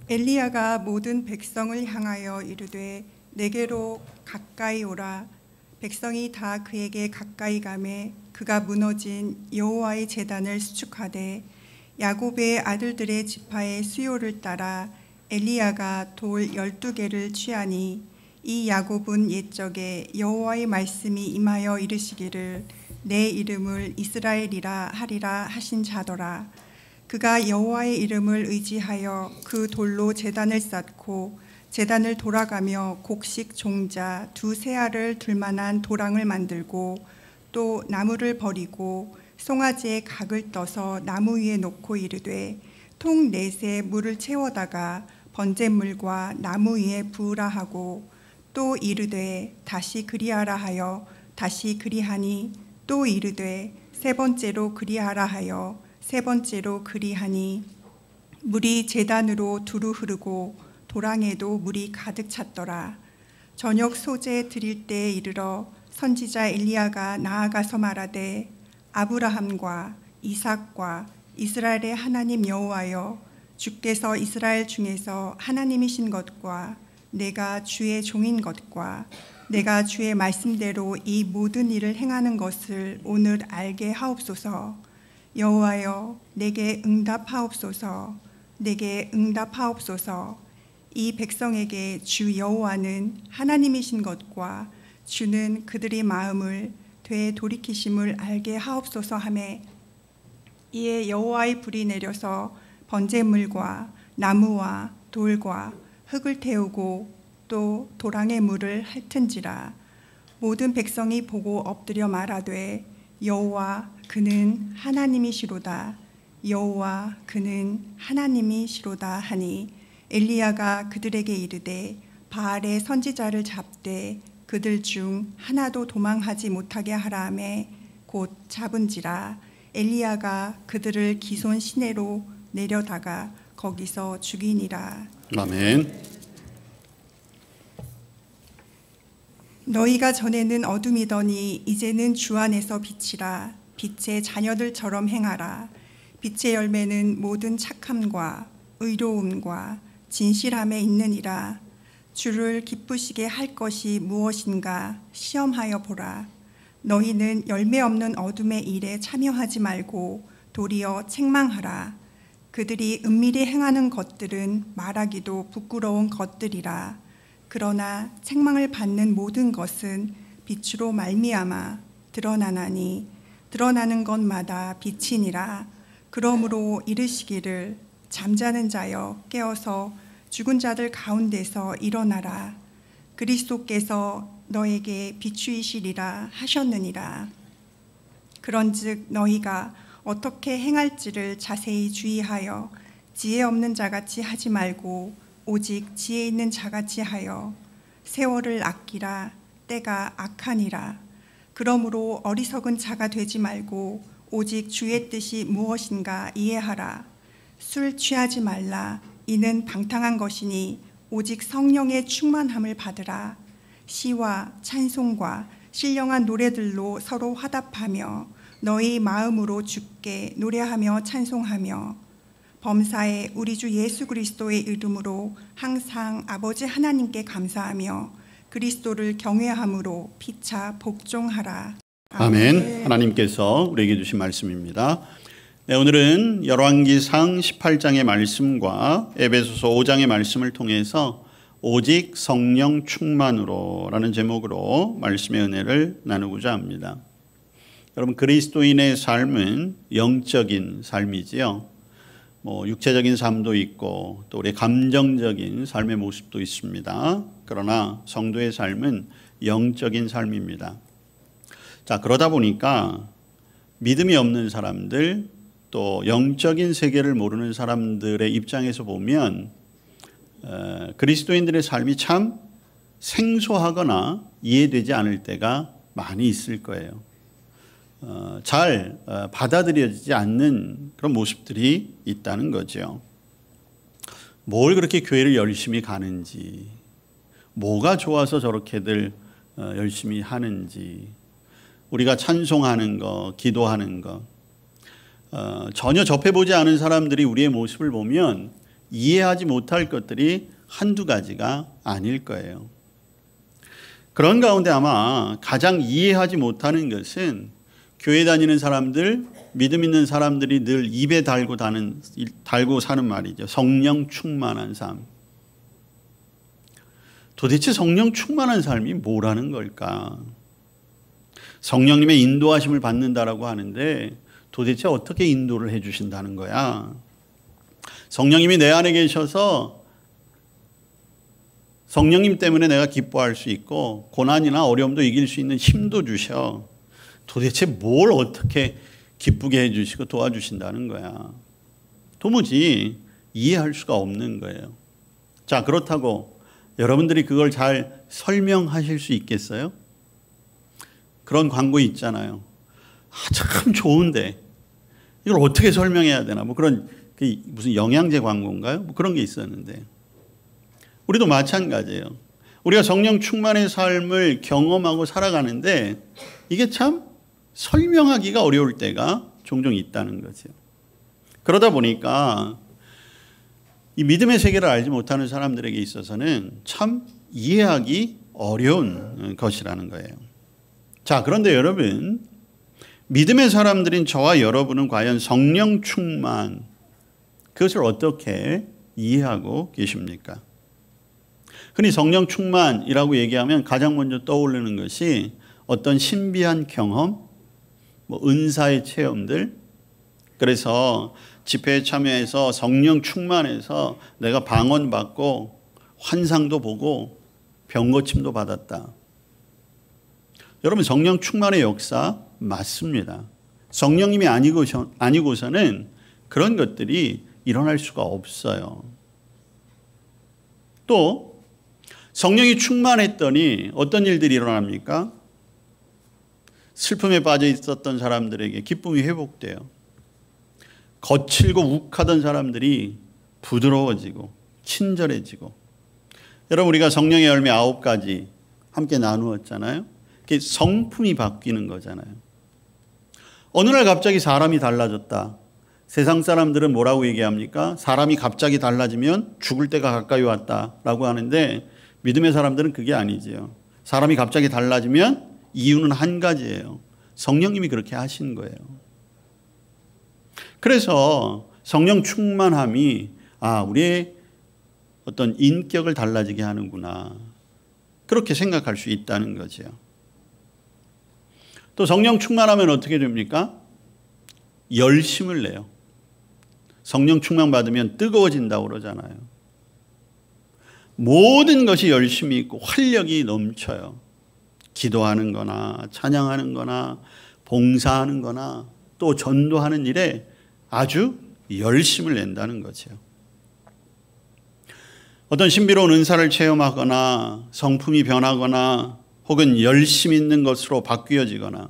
엘리야가 모든 백성을 향하여 이르되 내게로 가까이 오라. 백성이 다 그에게 가까이 가매 그가 무너진 여호와의 제단을 수축하되 야곱의 아들들의 지파의 수요를 따라 엘리야가 돌 12개를 취하니 이 야곱은 옛적에 여호와의 말씀이 임하여 이르시기를 내 이름을 이스라엘이라 하리라 하신 자더라. 그가 여호와의 이름을 의지하여 그 돌로 제단을 쌓고 제단을 돌아가며 곡식 종자 2 알을 둘 만한 도랑을 만들고 또 나무를 버리고 송아지의 각을 떠서 나무 위에 놓고 이르되 통 4새 물을 채워다가 번제물과 나무 위에 부으라 하고 또 이르되 다시 그리하라 하여 다시 그리하니 또 이르되 3번째로 그리하라 하여 3번째로 그리하니 물이 제단으로 두루 흐르고 도랑에도 물이 가득 찼더라. 저녁 소재 드릴 때에 이르러 선지자 엘리야가 나아가서 말하되 아브라함과 이삭과 이스라엘의 하나님 여호와여, 주께서 이스라엘 중에서 하나님이신 것과 내가 주의 종인 것과 내가 주의 말씀대로 이 모든 일을 행하는 것을 오늘 알게 하옵소서. 여호와여, 내게 응답하옵소서. 내게 응답하옵소서. 이 백성에게 주 여호와는 하나님이신 것과 주는 그들의 마음을 되돌이키심을 알게 하옵소서 하매 이에 여호와의 불이 내려서 번제물과 나무와 돌과 흙을 태우고 또 도랑의 물을 핥은지라. 모든 백성이 보고 엎드려 말하되 여호와 그는 하나님이시로다. 여호와 그는 하나님이시로다 하니 엘리야가 그들에게 이르되 바알의 선지자를 잡되 그들 중 하나도 도망하지 못하게 하라 하매 곧 잡은지라. 엘리야가 그들을 기손 시내로 내려다가 거기서 죽이니라. 아멘. 너희가 전에는 어둠이더니 이제는 주 안에서 빛이라. 빛의 자녀들처럼 행하라. 빛의 열매는 모든 착함과 의로움과 진실함에 있느니라. 주를 기쁘시게 할 것이 무엇인가 시험하여 보라. 너희는 열매 없는 어둠의 일에 참여하지 말고 도리어 책망하라. 그들이 은밀히 행하는 것들은 말하기도 부끄러운 것들이라. 그러나 책망을 받는 모든 것은 빛으로 말미암아 드러나나니 드러나는 것마다 빛이니라. 그러므로 이르시기를 잠자는 자여 깨어서 죽은 자들 가운데서 일어나라. 그리스도께서 너에게 비추이시리라 하셨느니라. 그런즉 너희가 어떻게 행할지를 자세히 주의하여 지혜 없는 자같이 하지 말고 오직 지혜 있는 자같이 하여 세월을 아끼라. 때가 악하니라. 그러므로 어리석은 자가 되지 말고 오직 주의 뜻이 무엇인가 이해하라. 술 취하지 말라. 이는 방탕한 것이니 오직 성령의 충만함을 받으라. 시와 찬송과 신령한 노래들로 서로 화답하며 너희 마음으로 주께 노래하며 찬송하며 범사에 우리 주 예수 그리스도의 이름으로 항상 아버지 하나님께 감사하며 그리스도를 경외함으로 피차 복종하라. 아멘. 하나님께서 우리에게 주신 말씀입니다. 네, 오늘은 열왕기상 18장의 말씀과 에베소서 5장의 말씀을 통해서 오직 성령 충만으로 라는 제목으로 말씀의 은혜를 나누고자 합니다. 여러분, 그리스도인의 삶은 영적인 삶이지요. 육체적인 삶도 있고 또 우리의 감정적인 삶의 모습도 있습니다. 그러나 성도의 삶은 영적인 삶입니다. 자, 그러다 보니까 믿음이 없는 사람들 또 영적인 세계를 모르는 사람들의 입장에서 보면 그리스도인들의 삶이 참 생소하거나 이해되지 않을 때가 많이 있을 거예요. 잘 받아들여지지 않는 그런 모습들이 있다는 거죠. 뭘 그렇게 교회를 열심히 가는지, 뭐가 좋아서 저렇게들 열심히 하는지, 우리가 찬송하는 거, 기도하는 거, 전혀 접해보지 않은 사람들이 우리의 모습을 보면 이해하지 못할 것들이 한두 가지가 아닐 거예요. 그런 가운데 아마 가장 이해하지 못하는 것은 교회 다니는 사람들, 믿음 있는 사람들이 늘 입에 달고 사는 말이죠. 성령 충만한 삶. 도대체 성령 충만한 삶이 뭐라는 걸까? 성령님의 인도하심을 받는다라고 하는데 도대체 어떻게 인도를 해 주신다는 거야? 성령님이 내 안에 계셔서 성령님 때문에 내가 기뻐할 수 있고 고난이나 어려움도 이길 수 있는 힘도 주셔. 도대체 뭘 어떻게 기쁘게 해 주시고 도와주신다는 거야. 도무지 이해할 수가 없는 거예요. 자, 그렇다고 여러분들이 그걸 잘 설명하실 수 있겠어요? 그런 광고 있잖아요. 참 좋은데 이걸 어떻게 설명해야 되나? 뭐 그런 무슨 영양제 광고인가요? 뭐 그런 게 있었는데 우리도 마찬가지예요. 우리가 성령 충만의 삶을 경험하고 살아가는데 이게 참 설명하기가 어려울 때가 종종 있다는 거죠. 그러다 보니까 이 믿음의 세계를 알지 못하는 사람들에게 있어서는 참 이해하기 어려운 것이라는 거예요. 자, 그런데 여러분, 믿음의 사람들인 저와 여러분은 과연 성령 충만, 그것을 어떻게 이해하고 계십니까? 흔히 성령 충만이라고 얘기하면 가장 먼저 떠오르는 것이 어떤 신비한 경험, 뭐 은사의 체험들, 그래서 집회에 참여해서 성령 충만해서 내가 방언받고 환상도 보고 병고침도 받았다. 여러분, 성령 충만의 역사 맞습니다. 성령님이 아니고서는 그런 것들이 일어날 수가 없어요. 또 성령이 충만했더니 어떤 일들이 일어납니까? 슬픔에 빠져 있었던 사람들에게 기쁨이 회복돼요. 거칠고 욱하던 사람들이 부드러워지고 친절해지고. 여러분, 우리가 성령의 열매 9가지 함께 나누었잖아요. 그게 성품이 바뀌는 거잖아요. 어느 날 갑자기 사람이 달라졌다. 세상 사람들은 뭐라고 얘기합니까? 사람이 갑자기 달라지면 죽을 때가 가까이 왔다라고 하는데 믿음의 사람들은 그게 아니지요. 사람이 갑자기 달라지면 이유는 한 가지예요. 성령님이 그렇게 하신 거예요. 그래서 성령 충만함이 우리의 어떤 인격을 달라지게 하는구나. 그렇게 생각할 수 있다는 거죠. 또 성령 충만하면 어떻게 됩니까? 열심을 내요. 성령 충만 받으면 뜨거워진다고 그러잖아요. 모든 것이 열심이 있고 활력이 넘쳐요. 기도하는 거나 찬양하는 거나 봉사하는 거나 또 전도하는 일에 아주 열심을 낸다는 거죠. 어떤 신비로운 은사를 체험하거나 성품이 변하거나 혹은 열심 있는 것으로 바뀌어지거나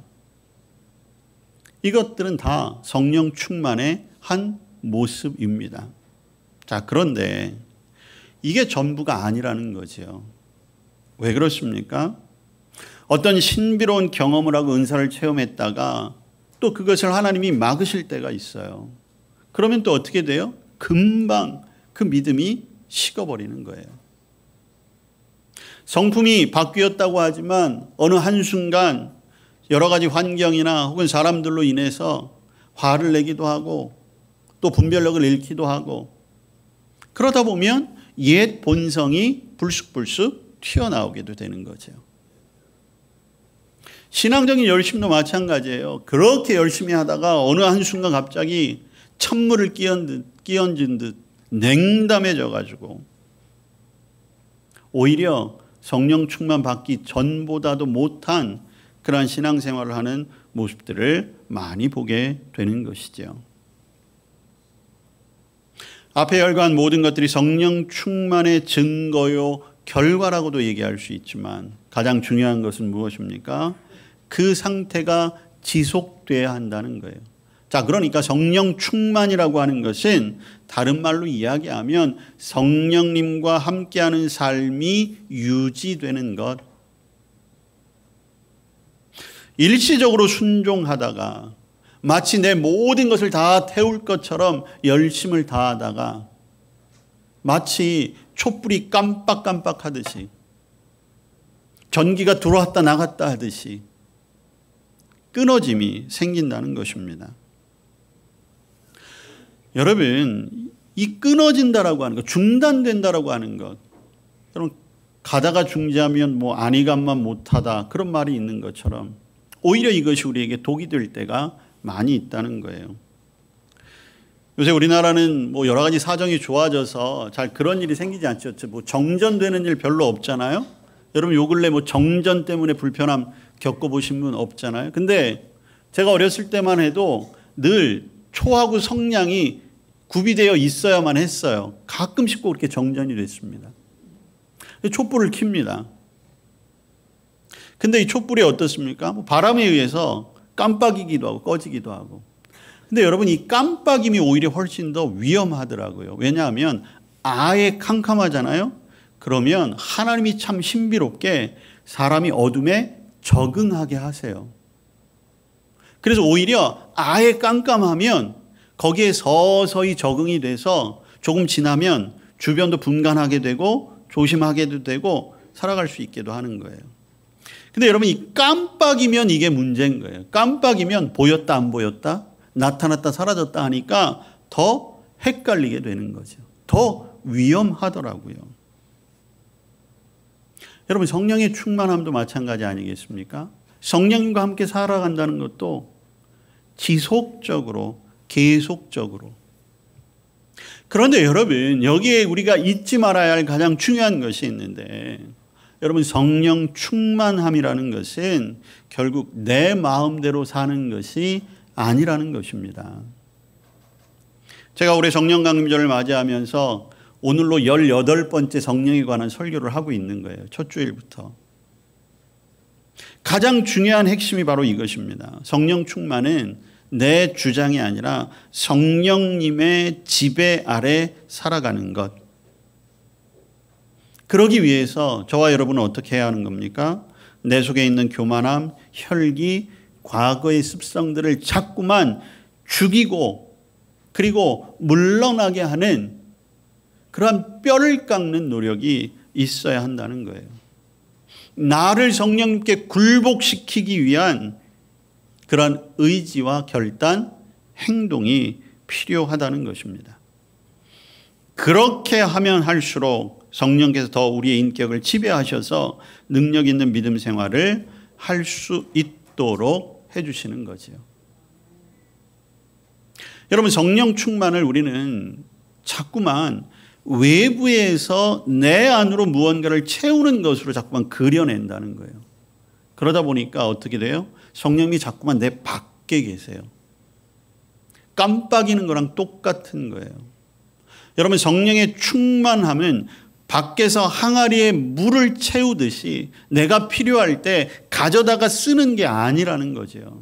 이것들은 다 성령 충만의 한 모습입니다. 자, 그런데 이게 전부가 아니라는 거죠. 왜 그렇습니까? 어떤 신비로운 경험을 하고 은사를 체험했다가 또 그것을 하나님이 막으실 때가 있어요. 그러면 또 어떻게 돼요? 금방 그 믿음이 식어버리는 거예요. 성품이 바뀌었다고 하지만 어느 한순간 여러 가지 환경이나 혹은 사람들로 인해서 화를 내기도 하고 또 분별력을 잃기도 하고 그러다 보면 옛 본성이 불쑥불쑥 튀어나오게도 되는 거죠. 신앙적인 열심도 마찬가지예요. 그렇게 열심히 하다가 어느 한순간 갑자기 찬물을 끼얹은 듯 냉담해져 가지고 오히려 성령 충만 받기 전보다도 못한 그러한 신앙생활을 하는 모습들을 많이 보게 되는 것이죠. 앞에 열거한 모든 것들이 성령 충만의 증거요 결과라고도 얘기할 수 있지만 가장 중요한 것은 무엇입니까? 그 상태가 지속돼야 한다는 거예요. 자, 그러니까 성령 충만이라고 하는 것은 다른 말로 이야기하면 성령님과 함께하는 삶이 유지되는 것. 일시적으로 순종하다가 마치 내 모든 것을 다 태울 것처럼 열심을 다하다가 마치 촛불이 깜빡깜빡하듯이 전기가 들어왔다 나갔다 하듯이 끊어짐이 생긴다는 것입니다. 여러분, 이 끊어진다라고 하는 것, 중단된다라고 하는 것, 여러분 가다가 중지하면 뭐 안위감만 못하다 그런 말이 있는 것처럼 오히려 이것이 우리에게 독이 될 때가 많이 있다는 거예요. 요새 우리나라는 뭐 여러 가지 사정이 좋아져서 잘 그런 일이 생기지 않죠. 뭐 정전되는 일 별로 없잖아요. 여러분 요 근래 뭐 정전 때문에 불편함 겪어보신 분 없잖아요. 근데 제가 어렸을 때만 해도 늘 초하고 성량이 구비되어 있어야만 했어요. 가끔씩 꼭 그렇게 정전이 됐습니다. 촛불을 켭니다. 근데 이 촛불이 어떻습니까? 뭐 바람에 의해서 깜빡이기도 하고 꺼지기도 하고. 근데 여러분 이 깜빡임이 오히려 훨씬 더 위험하더라고요. 왜냐하면 아예 캄캄하잖아요. 그러면 하나님이 참 신비롭게 사람이 어둠에 적응하게 하세요. 그래서 오히려 아예 깜깜하면 거기에 서서히 적응이 돼서 조금 지나면 주변도 분간하게 되고 조심하게도 되고 살아갈 수 있게도 하는 거예요. 근데 여러분 이 깜빡이면 이게 문제인 거예요. 깜빡이면 보였다 안 보였다 나타났다 사라졌다 하니까 더 헷갈리게 되는 거죠. 더 위험하더라고요. 여러분 성령의 충만함도 마찬가지 아니겠습니까? 성령님과 함께 살아간다는 것도 지속적으로 계속적으로. 그런데 여러분 여기에 우리가 잊지 말아야 할 가장 중요한 것이 있는데 여러분 성령 충만함이라는 것은 결국 내 마음대로 사는 것이 아니라는 것입니다. 제가 올해 성령 강림절을 맞이하면서 오늘로 18번째 성령에 관한 설교를 하고 있는 거예요. 첫 주일부터. 가장 중요한 핵심이 바로 이것입니다. 성령 충만은 내 주장이 아니라 성령님의 지배 아래 살아가는 것. 그러기 위해서 저와 여러분은 어떻게 해야 하는 겁니까? 내 속에 있는 교만함, 혈기, 과거의 습성들을 자꾸만 죽이고 그리고 물러나게 하는 그러한 뼈를 깎는 노력이 있어야 한다는 거예요. 나를 성령님께 굴복시키기 위한 그런 의지와 결단, 행동이 필요하다는 것입니다. 그렇게 하면 할수록 성령께서 더 우리의 인격을 지배하셔서 능력 있는 믿음 생활을 할 수 있도록 해주시는 거죠. 여러분 성령 충만을 우리는 자꾸만 외부에서 내 안으로 무언가를 채우는 것으로 자꾸만 그려낸다는 거예요. 그러다 보니까 어떻게 돼요? 성령님이 자꾸만 내 밖에 계세요. 깜빡이는 거랑 똑같은 거예요. 여러분 성령의 충만함은 밖에서 항아리에 물을 채우듯이 내가 필요할 때 가져다가 쓰는 게 아니라는 거죠.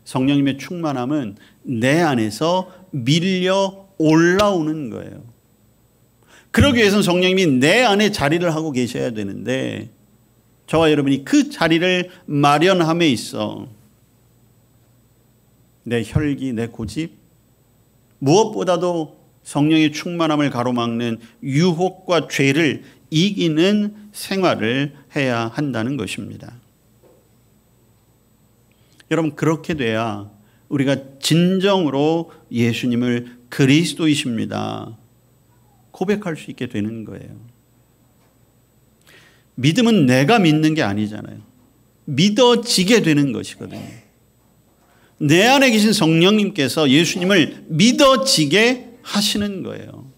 성령님의 충만함은 내 안에서 밀려 올라오는 거예요. 그러기 위해서는 성령님이 내 안에 자리를 하고 계셔야 되는데 저와 여러분이 그 자리를 마련함에 있어 내 혈기, 내 고집, 무엇보다도 성령의 충만함을 가로막는 유혹과 죄를 이기는 생활을 해야 한다는 것입니다. 여러분 그렇게 돼야 우리가 진정으로 예수님을 그리스도이십니다 고백할 수 있게 되는 거예요. 믿음은 내가 믿는 게 아니잖아요. 믿어지게 되는 것이거든요. 내 안에 계신 성령님께서 예수님을 믿어지게 하시는 거예요.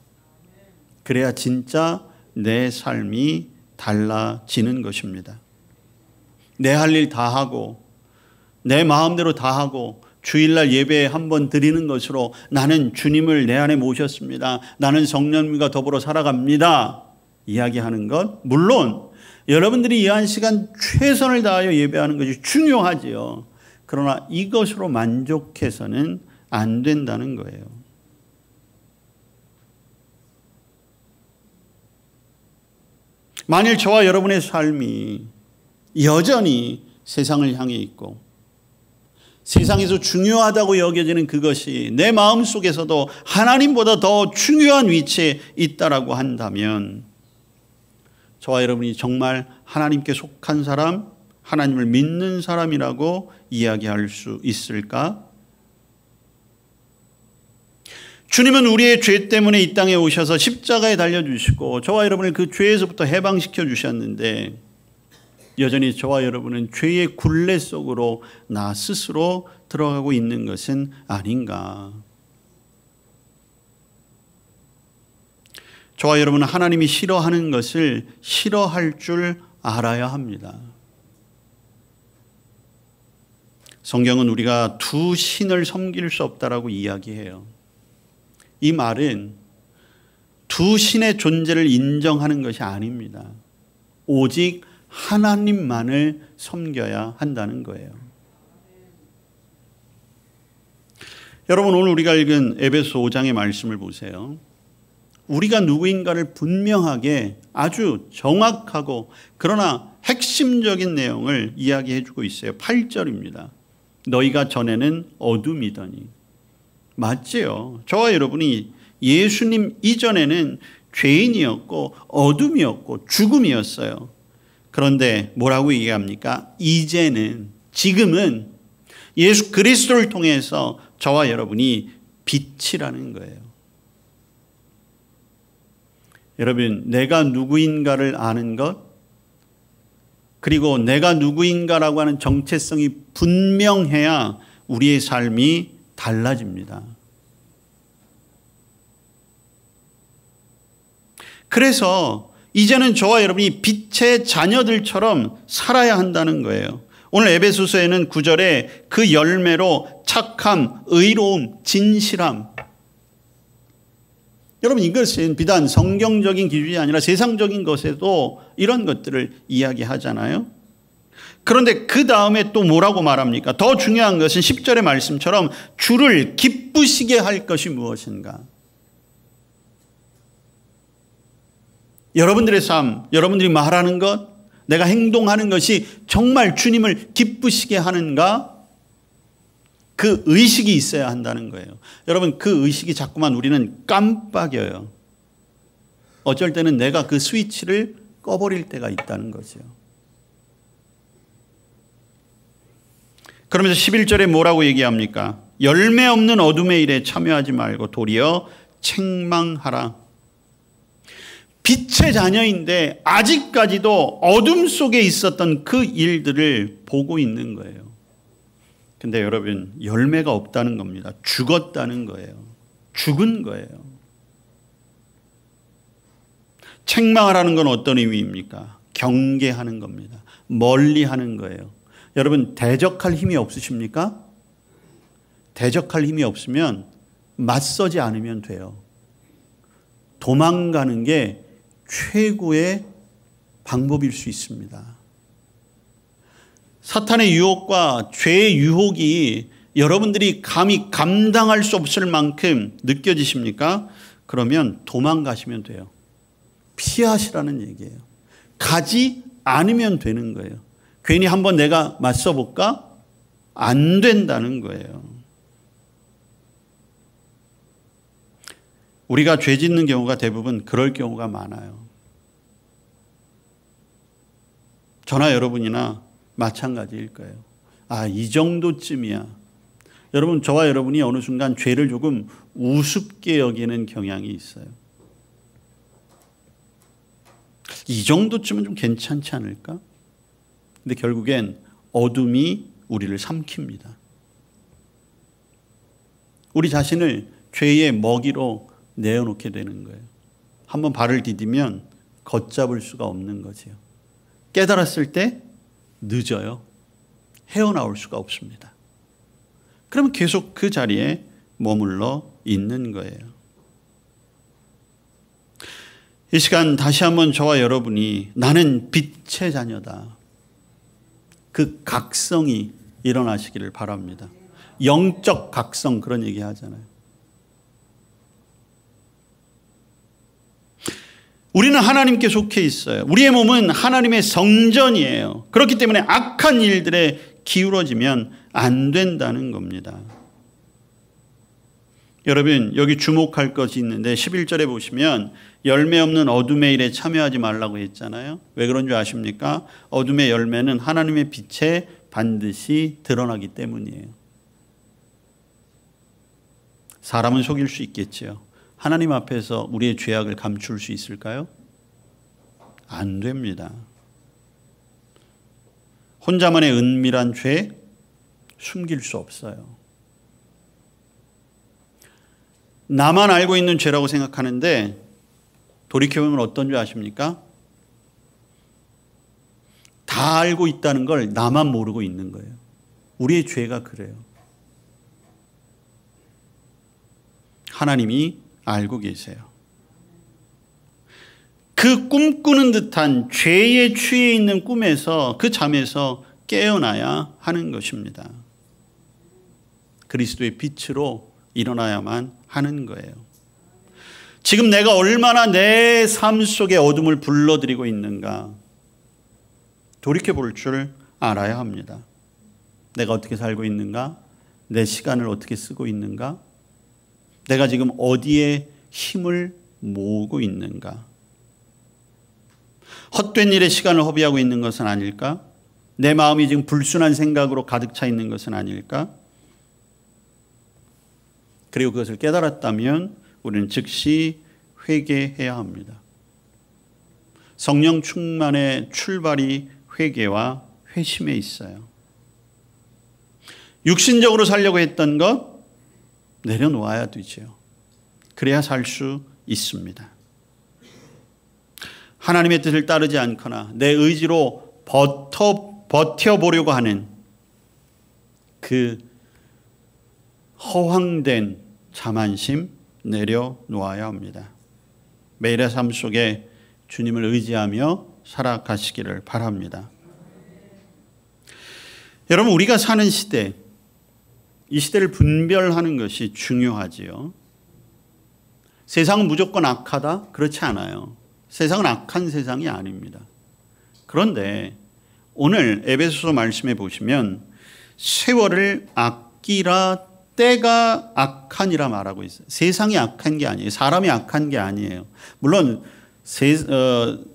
그래야 진짜 내 삶이 달라지는 것입니다. 내 할 일 다 하고 내 마음대로 다 하고 주일날 예배 한번 드리는 것으로 나는 주님을 내 안에 모셨습니다. 나는 성령님과 더불어 살아갑니다. 이야기하는 것 물론 여러분들이 이 한 시간 최선을 다하여 예배하는 것이 중요하지요. 그러나 이것으로 만족해서는 안 된다는 거예요. 만일 저와 여러분의 삶이 여전히 세상을 향해 있고 세상에서 중요하다고 여겨지는 그것이 내 마음속에서도 하나님보다 더 중요한 위치에 있다라고 한다면 저와 여러분이 정말 하나님께 속한 사람, 하나님을 믿는 사람이라고 이야기할 수 있을까? 주님은 우리의 죄 때문에 이 땅에 오셔서 십자가에 달려주시고 저와 여러분을 그 죄에서부터 해방시켜 주셨는데 여전히 저와 여러분은 죄의 굴레 속으로 나 스스로 들어가고 있는 것은 아닌가. 저와 여러분은 하나님이 싫어하는 것을 싫어할 줄 알아야 합니다. 성경은 우리가 두 신을 섬길 수 없다라고 이야기해요. 이 말은 두 신의 존재를 인정하는 것이 아닙니다. 오직 하나님만을 섬겨야 한다는 거예요. 여러분, 오늘 우리가 읽은 에베소 5장의 말씀을 보세요. 우리가 누구인가를 분명하게 아주 정확하고 그러나 핵심적인 내용을 이야기해 주고 있어요. 8절입니다. 너희가 전에는 어둠이더니. 맞지요. 저와 여러분이 예수님 이전에는 죄인이었고 어둠이었고 죽음이었어요. 그런데 뭐라고 얘기합니까? 이제는, 지금은 예수 그리스도를 통해서 저와 여러분이 빛이라는 거예요. 여러분, 내가 누구인가를 아는 것, 그리고 내가 누구인가라고 하는 정체성이 분명해야 우리의 삶이 달라집니다. 그래서 이제는 저와 여러분이 빛의 자녀들처럼 살아야 한다는 거예요. 오늘 에베소서에는 9절에 그 열매로 착함, 의로움, 진실함. 여러분, 이것은 비단 성경적인 기준이 아니라 세상적인 것에도 이런 것들을 이야기하잖아요. 그런데 그 다음에 또 뭐라고 말합니까? 더 중요한 것은 10절의 말씀처럼 주를 기쁘시게 할 것이 무엇인가? 여러분들의 삶, 여러분들이 말하는 것, 내가 행동하는 것이 정말 주님을 기쁘시게 하는가? 그 의식이 있어야 한다는 거예요. 여러분, 그 의식이 자꾸만 우리는 깜빡여요. 어쩔 때는 내가 그 스위치를 꺼버릴 때가 있다는 거죠. 그러면서 11절에 뭐라고 얘기합니까? 열매 없는 어둠의 일에 참여하지 말고 도리어 책망하라. 빛의 자녀인데 아직까지도 어둠 속에 있었던 그 일들을 보고 있는 거예요. 근데 여러분, 열매가 없다는 겁니다. 죽었다는 거예요. 죽은 거예요. 책망하라는 건 어떤 의미입니까? 경계하는 겁니다. 멀리하는 거예요. 여러분, 대적할 힘이 없으십니까? 대적할 힘이 없으면 맞서지 않으면 돼요. 도망가는 게 최고의 방법일 수 있습니다. 사탄의 유혹과 죄의 유혹이 여러분들이 감히 감당할 수 없을 만큼 느껴지십니까? 그러면 도망가시면 돼요. 피하시라는 얘기예요. 가지 않으면 되는 거예요. 괜히 한번 내가 맞서볼까? 안 된다는 거예요. 우리가 죄 짓는 경우가 대부분 그럴 경우가 많아요. 저나 여러분이나 마찬가지일 거예요. 아, 이 정도쯤이야. 여러분, 저와 여러분이 어느 순간 죄를 조금 우습게 여기는 경향이 있어요. 이 정도쯤은 좀 괜찮지 않을까? 근데 결국엔 어둠이 우리를 삼킵니다. 우리 자신을 죄의 먹이로 내어놓게 되는 거예요. 한번 발을 디디면 걷잡을 수가 없는 거죠. 깨달았을 때 늦어요. 헤어나올 수가 없습니다. 그러면 계속 그 자리에 머물러 있는 거예요. 이 시간 다시 한번 저와 여러분이 나는 빛의 자녀다. 그 각성이 일어나시기를 바랍니다. 영적 각성, 그런 얘기 하잖아요. 우리는 하나님께 속해 있어요. 우리의 몸은 하나님의 성전이에요. 그렇기 때문에 악한 일들에 기울어지면 안 된다는 겁니다. 여러분, 여기 주목할 것이 있는데 11절에 보시면 열매 없는 어둠의 일에 참여하지 말라고 했잖아요. 왜 그런 줄 아십니까? 어둠의 열매는 하나님의 빛에 반드시 드러나기 때문이에요. 사람은 속일 수 있겠지요. 하나님 앞에서 우리의 죄악을 감출 수 있을까요? 안 됩니다. 혼자만의 은밀한 죄 숨길 수 없어요. 나만 알고 있는 죄라고 생각하는데 돌이켜보면 어떤 줄 아십니까? 다 알고 있다는 걸 나만 모르고 있는 거예요. 우리의 죄가 그래요. 하나님이 알고 계세요. 그 꿈꾸는 듯한 죄에 취해 있는 꿈에서, 그 잠에서 깨어나야 하는 것입니다. 그리스도의 빛으로 일어나야만 하는 거예요. 지금 내가 얼마나 내 삶 속에 어둠을 불러들이고 있는가 돌이켜볼 줄 알아야 합니다. 내가 어떻게 살고 있는가? 내 시간을 어떻게 쓰고 있는가? 내가 지금 어디에 힘을 모으고 있는가? 헛된 일에 시간을 허비하고 있는 것은 아닐까? 내 마음이 지금 불순한 생각으로 가득 차 있는 것은 아닐까? 그리고 그것을 깨달았다면 우리는 즉시 회개해야 합니다. 성령 충만의 출발이 회개와 회심에 있어요. 육신적으로 살려고 했던 것 내려놓아야 되죠. 그래야 살 수 있습니다. 하나님의 뜻을 따르지 않거나 내 의지로 버텨보려고 하는 그 허황된 자만심 내려놓아야 합니다. 매일의 삶 속에 주님을 의지하며 살아가시기를 바랍니다. 여러분, 우리가 사는 시대, 이 시대를 분별하는 것이 중요하지요. 세상은 무조건 악하다? 그렇지 않아요. 세상은 악한 세상이 아닙니다. 그런데 오늘 에베소서 말씀해 보시면 세월을 아끼라 때가 악하니라 말하고 있어요. 세상이 악한 게 아니에요. 사람이 악한 게 아니에요. 물론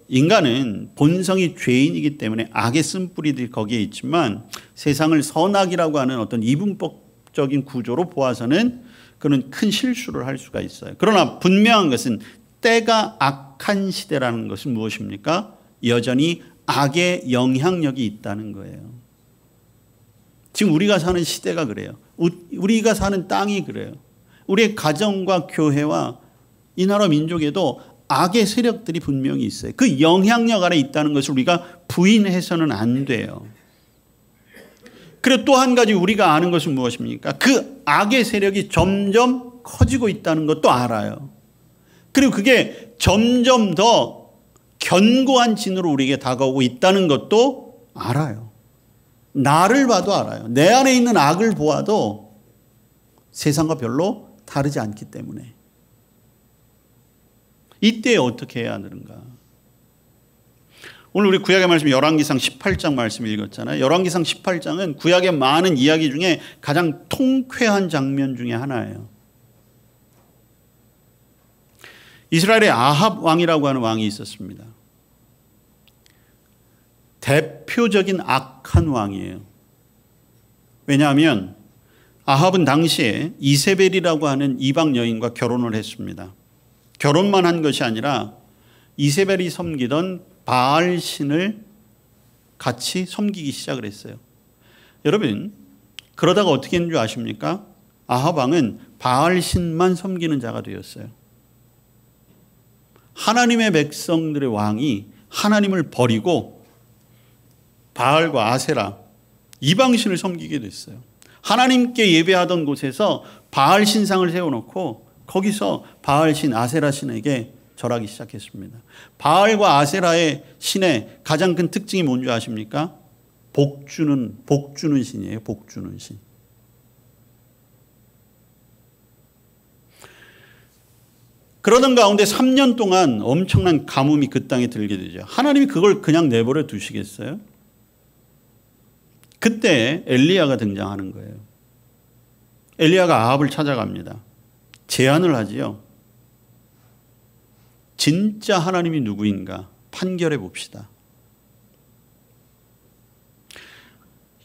인간은 본성이 죄인이기 때문에 악의 쓴뿌리들이 거기에 있지만 세상을 선악이라고 하는 어떤 이분법적인 구조로 보아서는 그는 큰 실수를 할 수가 있어요. 그러나 분명한 것은 때가 악한 시대라는 것은 무엇입니까? 여전히 악의 영향력이 있다는 거예요. 지금 우리가 사는 시대가 그래요. 우리가 사는 땅이 그래요. 우리의 가정과 교회와 이 나라 민족에도 악의 세력들이 분명히 있어요. 그 영향력 아래 있다는 것을 우리가 부인해서는 안 돼요. 그리고 또 한 가지 우리가 아는 것은 무엇입니까? 그 악의 세력이 점점 커지고 있다는 것도 알아요. 그리고 그게 점점 더 견고한 진으로 우리에게 다가오고 있다는 것도 알아요. 나를 봐도 알아요. 내 안에 있는 악을 보아도 세상과 별로 다르지 않기 때문에. 이때 어떻게 해야 하는가? 오늘 우리 구약의 말씀 열왕기상 18장 말씀 읽었잖아요. 열왕기상 18장은 구약의 많은 이야기 중에 가장 통쾌한 장면 중에 하나예요. 이스라엘의 아합 왕이라고 하는 왕이 있었습니다. 대표적인 악한 왕이에요. 왜냐하면 아합은 당시에 이세벨이라고 하는 이방 여인과 결혼을 했습니다. 결혼만 한 것이 아니라 이세벨이 섬기던 바알 신을 같이 섬기기 시작을 했어요. 여러분, 그러다가 어떻게 했는 줄 아십니까? 아합 왕은 바알 신만 섬기는 자가 되었어요. 하나님의 백성들의 왕이 하나님을 버리고 바알과 아세라 이방신을 섬기게 됐어요. 하나님께 예배하던 곳에서 바알 신상을 세워놓고 거기서 바알 신 아세라 신에게 절하기 시작했습니다. 바알과 아세라의 신의 가장 큰 특징이 뭔지 아십니까? 복주는 신이에요. 복주는 신. 그러던 가운데 3년 동안 엄청난 가뭄이 그 땅에 들게 되죠. 하나님이 그걸 그냥 내버려 두시겠어요? 그때 엘리야가 등장하는 거예요. 엘리야가 아합을 찾아갑니다. 제안을 하지요. 진짜 하나님이 누구인가 판결해 봅시다.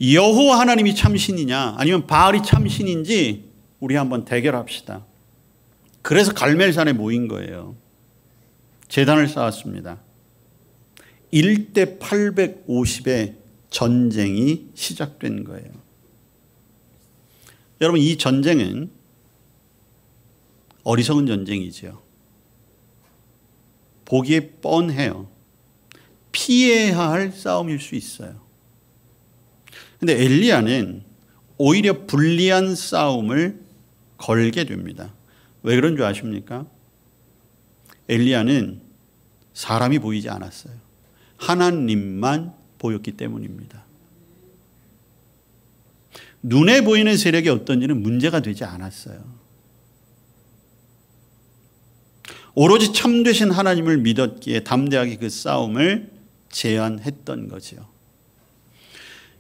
여호와 하나님이 참신이냐 아니면 바알이 참신인지 우리 한번 대결합시다. 그래서 갈멜산에 모인 거예요. 제단을 쌓았습니다. 1대 850의 전쟁이 시작된 거예요. 여러분, 이 전쟁은 어리석은 전쟁이죠. 보기에 뻔해요. 피해야 할 싸움일 수 있어요. 그런데 엘리야는 오히려 불리한 싸움을 걸게 됩니다. 왜 그런 줄 아십니까? 엘리야는 사람이 보이지 않았어요. 하나님만 보였기 때문입니다. 눈에 보이는 세력이 어떤지는 문제가 되지 않았어요. 오로지 참되신 하나님을 믿었기에 담대하게 그 싸움을 제안했던 거죠.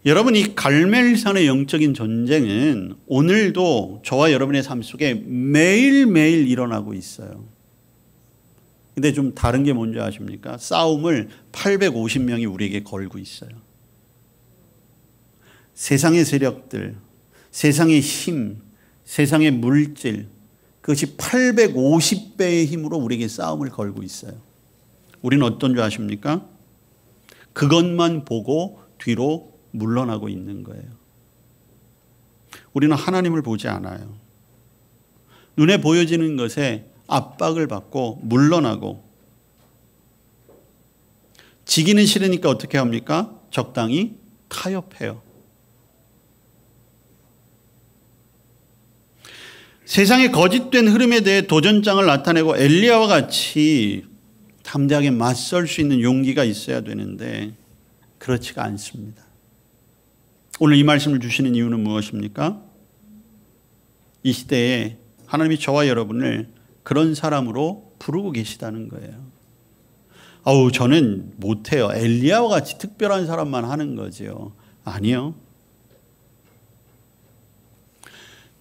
여러분, 이 갈멜산의 영적인 전쟁은 오늘도 저와 여러분의 삶 속에 매일매일 일어나고 있어요. 근데 좀 다른 게 뭔지 아십니까? 싸움을 850명이 우리에게 걸고 있어요. 세상의 세력들, 세상의 힘, 세상의 물질, 그것이 850배의 힘으로 우리에게 싸움을 걸고 있어요. 우리는 어떤 줄 아십니까? 그것만 보고 뒤로 물러나고 있는 거예요. 우리는 하나님을 보지 않아요. 눈에 보여지는 것에 압박을 받고 물러나고, 지기는 싫으니까 어떻게 합니까? 적당히 타협해요. 세상의 거짓된 흐름에 대해 도전장을 나타내고 엘리야와 같이 담대하게 맞설 수 있는 용기가 있어야 되는데 그렇지가 않습니다. 오늘 이 말씀을 주시는 이유는 무엇입니까? 이 시대에 하나님이 저와 여러분을 그런 사람으로 부르고 계시다는 거예요. 아우, 저는 못해요. 엘리야와 같이 특별한 사람만 하는 거죠. 아니요.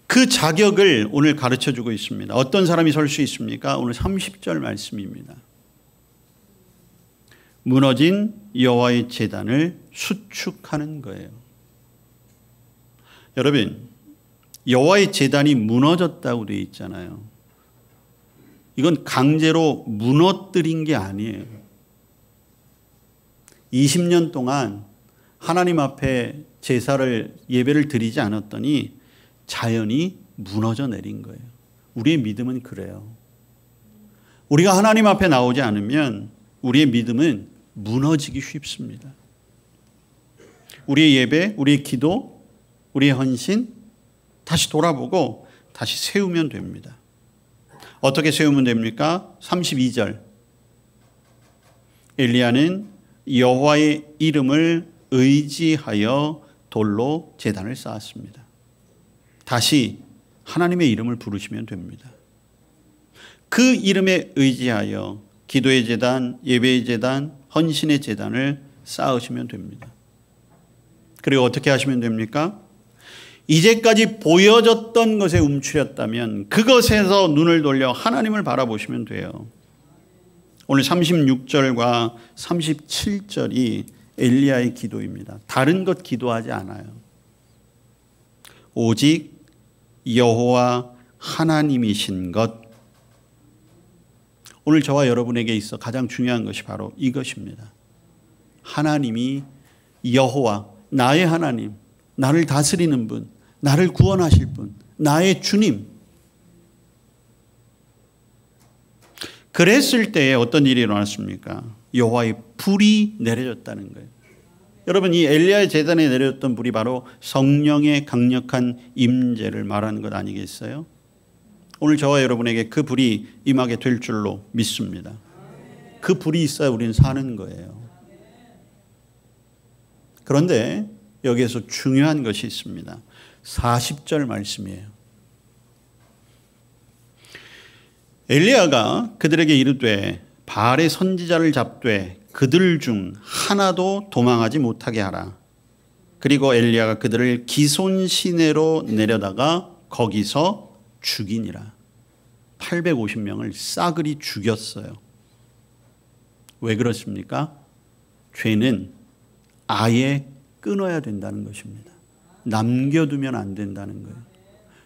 그 자격을 오늘 가르쳐주고 있습니다. 어떤 사람이 설 수 있습니까? 오늘 30절 말씀입니다. 무너진 여호와의 제단을 수축하는 거예요. 여러분, 여호와의 제단이 무너졌다고 되어 있잖아요. 이건 강제로 무너뜨린 게 아니에요. 20년 동안 하나님 앞에 제사를, 예배를 드리지 않았더니 자연이 무너져 내린 거예요. 우리의 믿음은 그래요. 우리가 하나님 앞에 나오지 않으면 우리의 믿음은 무너지기 쉽습니다. 우리의 예배, 우리의 기도, 우리의 헌신 다시 돌아보고 다시 세우면 됩니다. 어떻게 세우면 됩니까? 32절. 엘리야는 여호와의 이름을 의지하여 돌로 제단을 쌓았습니다. 다시 하나님의 이름을 부르시면 됩니다. 그 이름에 의지하여 기도의 제단, 예배의 제단, 헌신의 제단을 쌓으시면 됩니다. 그리고 어떻게 하시면 됩니까? 이제까지 보여졌던 것에 움츠렸다면 그것에서 눈을 돌려 하나님을 바라보시면 돼요. 오늘 36절과 37절이 엘리야의 기도입니다. 다른 것 기도하지 않아요. 오직 여호와 하나님이신 것. 오늘 저와 여러분에게 있어 가장 중요한 것이 바로 이것입니다. 하나님이 여호와, 나의 하나님, 나를 다스리는 분, 나를 구원하실 분, 나의 주님. 그랬을 때에 어떤 일이 일어났습니까? 여호와의 불이 내려졌다는 거예요. 여러분, 이 엘리야의 제단에 내려졌던 불이 바로 성령의 강력한 임재를 말하는 것 아니겠어요? 오늘 저와 여러분에게 그 불이 임하게 될 줄로 믿습니다. 그 불이 있어야 우리는 사는 거예요. 그런데 여기에서 중요한 것이 있습니다. 40절 말씀이에요. 엘리야가 그들에게 이르되 바알의 선지자를 잡되 그들 중 하나도 도망하지 못하게 하라. 그리고 엘리야가 그들을 기손 시내로 내려다가 거기서 죽이니라. 850명을 싸그리 죽였어요. 왜 그렇습니까? 죄는 아예 끊어야 된다는 것입니다. 남겨두면 안 된다는 거예요.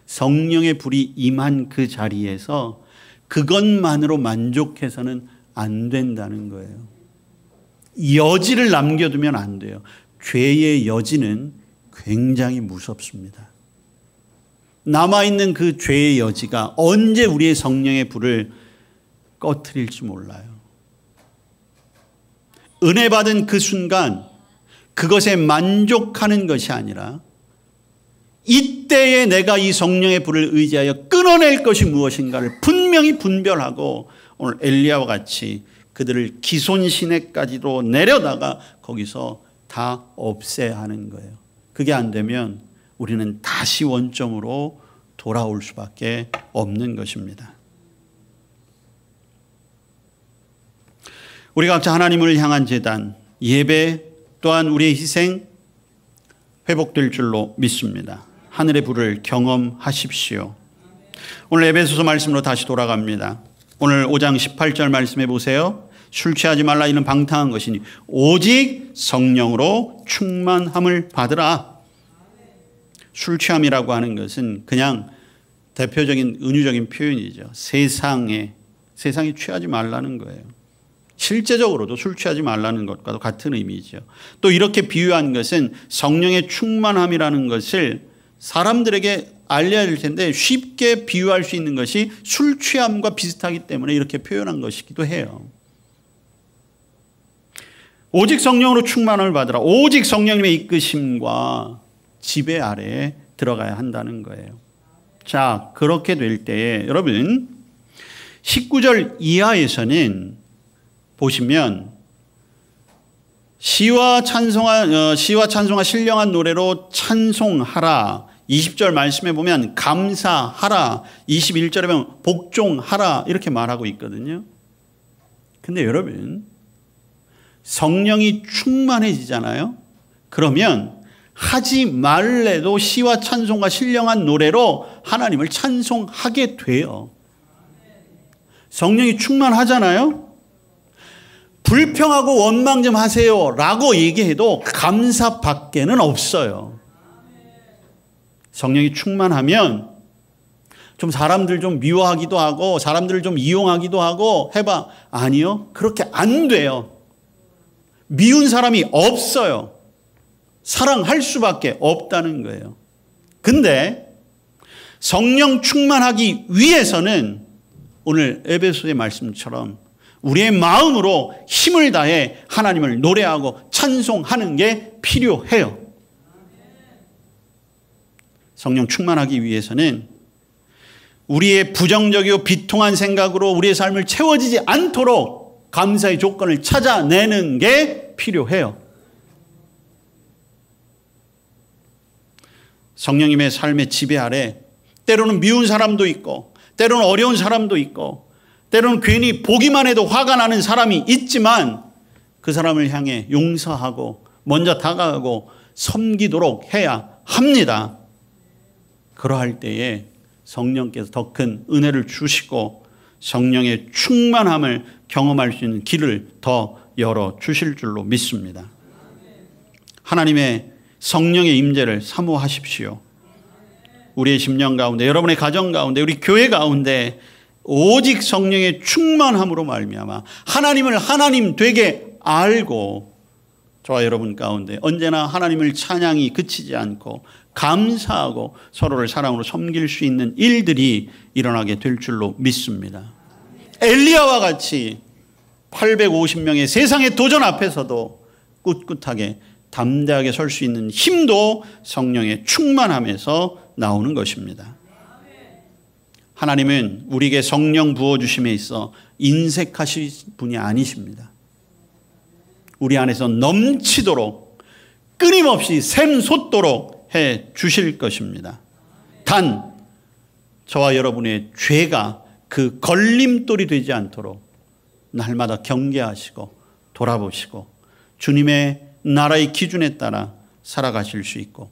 성령의 불이 임한 그 자리에서 그것만으로 만족해서는 안 된다는 거예요. 여지를 남겨두면 안 돼요. 죄의 여지는 굉장히 무섭습니다. 남아있는 그 죄의 여지가 언제 우리의 성령의 불을 꺼트릴지 몰라요. 은혜 받은 그 순간 그것에 만족하는 것이 아니라 이때에 내가 이 성령의 불을 의지하여 끊어낼 것이 무엇인가를 분명히 분별하고 오늘 엘리야와 같이 그들을 기손 시내까지도 내려다가 거기서 다 없애야 하는 거예요. 그게 안 되면 우리는 다시 원점으로 돌아올 수밖에 없는 것입니다. 우리 각자 하나님을 향한 제단, 예배 또한 우리의 희생 회복될 줄로 믿습니다. 하늘의 불을 경험하십시오. 오늘 에베소서 말씀으로 다시 돌아갑니다. 오늘 5장 18절 말씀해 보세요. 술 취하지 말라 이는 방탕한 것이니 오직 성령으로 충만함을 받으라. 술 취함이라고 하는 것은 그냥 대표적인 은유적인 표현이죠. 세상에 취하지 말라는 거예요. 실제적으로도 술 취하지 말라는 것과도 같은 의미죠. 또 이렇게 비유한 것은 성령의 충만함이라는 것을 사람들에게 알려야 될 텐데 쉽게 비유할 수 있는 것이 술 취함과 비슷하기 때문에 이렇게 표현한 것이기도 해요. 오직 성령으로 충만함을 받으라. 오직 성령님의 이끄심과 지배 아래에 들어가야 한다는 거예요. 자, 그렇게 될 때에 여러분 19절 이하에서는 보시면 시와 찬송하 신령한 노래로 찬송하라. 20절 말씀에 보면 감사하라. 21절에 보면 복종하라. 이렇게 말하고 있거든요. 근데 여러분 성령이 충만해지잖아요. 그러면 하지 말래도 시와 찬송과 신령한 노래로 하나님을 찬송하게 돼요. 성령이 충만하잖아요. 불평하고 원망 좀 하세요 라고 얘기해도 감사밖에는 없어요. 성령이 충만하면 좀 사람들 좀 미워하기도 하고 사람들을 좀 이용하기도 하고 해봐. 아니요. 그렇게 안 돼요. 미운 사람이 없어요. 사랑할 수밖에 없다는 거예요. 근데 성령 충만하기 위해서는 오늘 에베소의 말씀처럼 우리의 마음으로 힘을 다해 하나님을 노래하고 찬송하는 게 필요해요. 성령 충만하기 위해서는 우리의 부정적이고 비통한 생각으로 우리의 삶을 채워지지 않도록 감사의 조건을 찾아내는 게 필요해요. 성령님의 삶의 지배 아래 때로는 미운 사람도 있고 때로는 어려운 사람도 있고 때로는 괜히 보기만 해도 화가 나는 사람이 있지만 그 사람을 향해 용서하고 먼저 다가가고 섬기도록 해야 합니다. 그러할 때에 성령께서 더 큰 은혜를 주시고 성령의 충만함을 경험할 수 있는 길을 더 열어주실 줄로 믿습니다. 하나님의 성령의 임재를 사모하십시오. 우리의 심령 가운데 여러분의 가정 가운데 우리 교회 가운데 오직 성령의 충만함으로 말미암아 하나님을 하나님 되게 알고 저와 여러분 가운데 언제나 하나님을 찬양이 그치지 않고 감사하고 서로를 사랑으로 섬길 수 있는 일들이 일어나게 될 줄로 믿습니다. 엘리야와 같이 850명의 세상의 도전 앞에서도 꿋꿋하게 담대하게 설 수 있는 힘도 성령의 충만함에서 나오는 것입니다. 하나님은 우리에게 성령 부어주심에 있어 인색하신 분이 아니십니다. 우리 안에서 넘치도록 끊임없이 샘솟도록 해 주실 것입니다. 단 저와 여러분의 죄가 그 걸림돌이 되지 않도록 날마다 경계하시고 돌아보시고 주님의 나라의 기준에 따라 살아가실 수 있고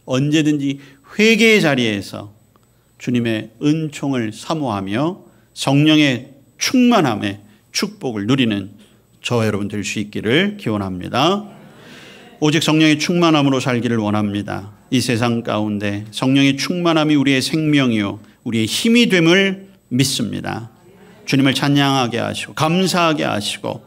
언제든지 회개의 자리에서 주님의 은총을 사모하며 성령의 충만함의 축복을 누리는 저와 여러분 될 수 있기를 기원합니다. 오직 성령의 충만함으로 살기를 원합니다. 이 세상 가운데 성령의 충만함이 우리의 생명이요 우리의 힘이 됨을 믿습니다. 주님을 찬양하게 하시고 감사하게 하시고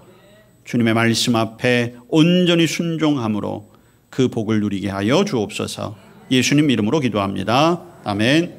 주님의 말씀 앞에 온전히 순종함으로 그 복을 누리게 하여 주옵소서. 예수님 이름으로 기도합니다. 아멘.